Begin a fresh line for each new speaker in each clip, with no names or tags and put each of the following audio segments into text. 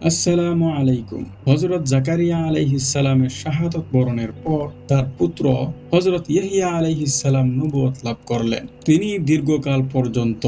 আসসালামু আলাইকুম। হযরত জাকারিয়া আলাইহিস সালামের শাহাদাত বরণের পর তার পুত্র হযরত ইয়াহইয়া আলাইহিস সালাম নবুয়ত লাভ করলেন। তিনি দীর্ঘকাল পর্যন্ত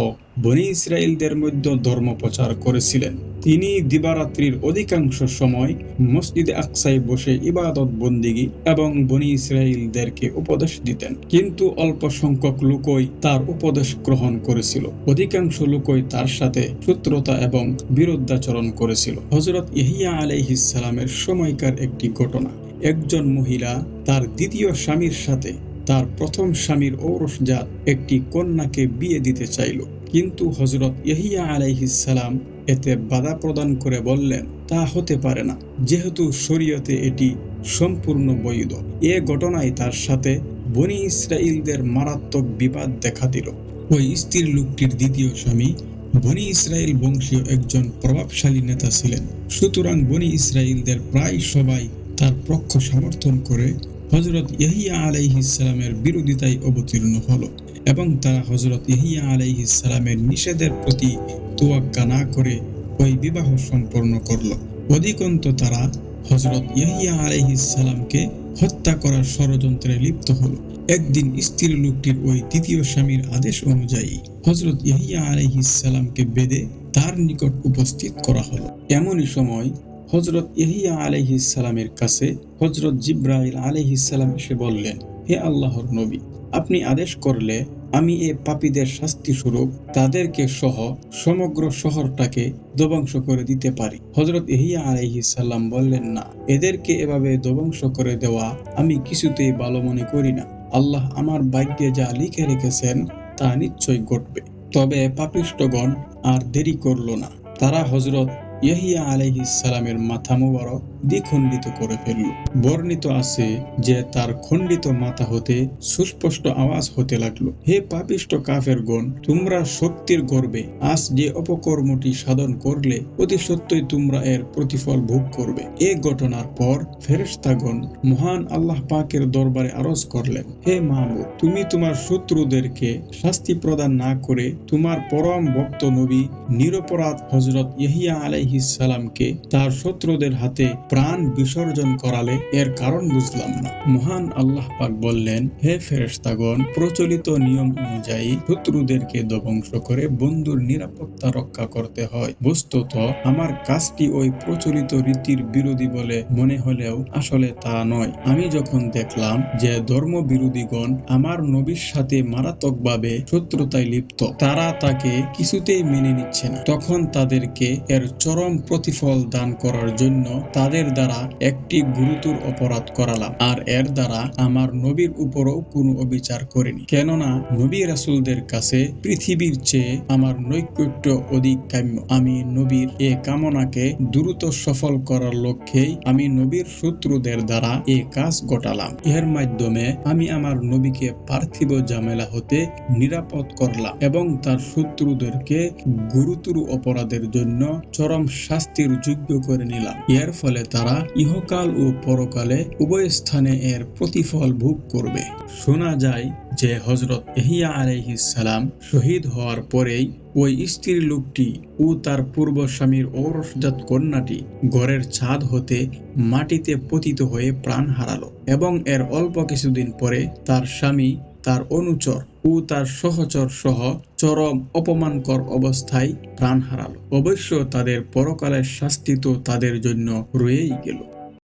বনী ইসরাঈলদের মধ্যে ধর্ম প্রচার করেছিলেন। তিনি দিবারাত্রির অধিকাংশ সময় মসজিদে আকসায় বসে ইবাদত বন্দেগী এবং বনী ইসরাঈলদেরকে উপদেশ দিতেন। কিন্তু অল্প সংখ্যক লোকই তার উপদেশ গ্রহণ করেছিল। অধিকাংশ লোকই তার সাথে শত্রুতা এবং বিরুদ্ধাচরণ করেছিল। হযরত ইয়াহইয়া আলাইহিস সালামের সময়কার একটি ঘটনা। একজন মহিলা তার দ্বিতীয় স্বামীর সাথে তার প্রথম স্বামীর ঔরসজাত একটি কন্যাকে বিয়ে দিতে চাইল, কিন্তু হযরত ইয়াহইয়া আলাইহিস সালাম এতে বাধা প্রদান করে বললেন, তা হতে পারে না, যেহেতু শরীয়তে এটি সম্পূর্ণ বৈধ। এ ঘটনায় তার সাথে বনী ইসরাঈলদের মারাত্মক বিবাদ দেখা দিল। ওই স্থির লোকটির দ্বিতীয় স্বামী বনী ইসরাঈল বংশীয় একজন প্রভাবশালী নেতা ছিলেন। সুতরাং বনী ইসরাঈলদের প্রায় সবাই তার পক্ষ সমর্থন করে হযরত ইয়াহইয়া আলাইহিস সালামের বিরোধিতায় অবতীর্ণ হলো এবং তারা হযরত ইয়াহইয়া আলাইহিস সালামের নিষেধের প্রতি তোয়াক্কা না করে ওই বিবাহ সম্পন্ন করল। অধিকন্ত তারা হযরত ইয়াহইয়া আলাইহিস সালামকে হত্যা করার ষড়যন্ত্রে লিপ্ত হলো। একদিন স্ত্রী লোকটির ওই দ্বিতীয় স্বামীর আদেশ অনুযায়ী হযরত ইয়াহইয়া আলাইহিস সালামকে বেঁধে তার নিকট উপস্থিত করা হলো। এমনই সময় হযরত ইয়াহইয়া আলাইহিস সালামের কাছে হযরত জিবরাইল আলাইহিস সালাম এসে বললেন, হে আল্লাহর নবী, আপনি আদেশ করলে আমি এ পাপীদের শাস্তি স্বরূপ তাদেরকে সহ সমগ্র শহরটাকে ধ্বংস করে দিতে পারি। হযরত ইয়াহইয়া আলাইহিস সালাম বললেন, না, এদেরকে এভাবে ধ্বংস করে দেওয়া আমি কিছুতেই ভালো মনে করি না। আল্লাহ আমার ভাগ্যে যা লিখে রেখেছেন তা নিশ্চয়ই ঘটবে। তবে পাপিষ্ঠগণ আর দেরি করল না। তারা হযরত ইয়াহইয়া আলাইহিস সালামের মাথা মুবারক দ্বিখণ্ডিত করে ফেলল। বর্ণিত আছে যে তার খণ্ডিত মাথা হতে সুস্পষ্ট আওয়াজ হতে লাগলো, হে পাপিষ্ঠ কাফেরগণ, তোমরা শক্তির গর্বে আজ যে অপকর্মটি সাধন করলে অতি সত্যই তোমরা এর প্রতিফল ভোগ করবে। এ ঘটনার পর ফেরেশতাগণ মহান আল্লাহ পাকের দরবারে আরজ করলেন, হে মাহবুব, তুমি তোমার শত্রুদেরকে শাস্তি প্রদান না করে তোমার পরম ভক্ত নবী নিরপরাধ হযরত ইয়াহইয়া আলাইহিস সালামকে তার শত্রুদের হাতে প্রাণ বিসর্জন করালে, এর কারণ বুঝলাম না। মহান আল্লাহ পাক বললেন, হে ফেরেশতাগণ, প্রচলিত নিয়ম অনুযায়ী শত্রুদেরকে ধ্বংস করে বন্ধুর নিরাপত্তা রক্ষা করতে হয়। বস্তুত আমার কাজটি ওই প্রচলিত রীতির বিরোধী বলে মনে হলেও আসলে তা নয়। আমি যখন দেখলাম যে ধর্ম বিরোধীগণ আমার নবীর সাথে মারাত্মকভাবে শত্রুতায় লিপ্ত, তারা তাকে কিছুতেই মেনে নিচ্ছে না, তখন তাদেরকে এর চরম প্রতিফল দান করার জন্য তাদের দ্বারা একটি গুরুতর অপরাধ করালাম, আর এর দ্বারা আমার নবীর উপরও কোনো অবিচার করিনি। কেননা নবী রাসূলদের কাছে পৃথিবীর চেয়ে আমার নৈকট্য অধিক কাম্য। আমি নবীর এ কামনাকে দ্রুত সফল করার লক্ষ্যেই আমি নবীর শত্রুদের দ্বারা এ কাজ ঘটালাম। এর মাধ্যমে আমি আমার নবীকে পার্থিব ঝামেলা হতে নিরাপদ করলাম এবং তার শত্রুদেরকে গুরুতর অপরাধের জন্য চরম শাস্তির যোগ্য করে নিলাম। এর ফলে তারা ইহকাল ও পরকালে উভয় স্থানে এর প্রতিফল ভোগ করবে। শোনা যায় যে হযরত ইয়াহইয়া আলাইহিস সালাম শহীদ হওয়ার পরেই ওই স্ত্রী লোকটি ও তার পূর্ব স্বামীর ঔরসজাত কন্যাটি ঘরের ছাদ হতে মাটিতে পতিত হয়ে প্রাণ হারালো এবং এর অল্প কিছুদিন পরে তার স্বামী, তার অনুচর ও তার সহচর সহ চরম অপমানকর অবস্থায় প্রাণ হারালো। অবশ্য তাদের পরকালের শাস্তি তো তাদের জন্য রয়েই গেল।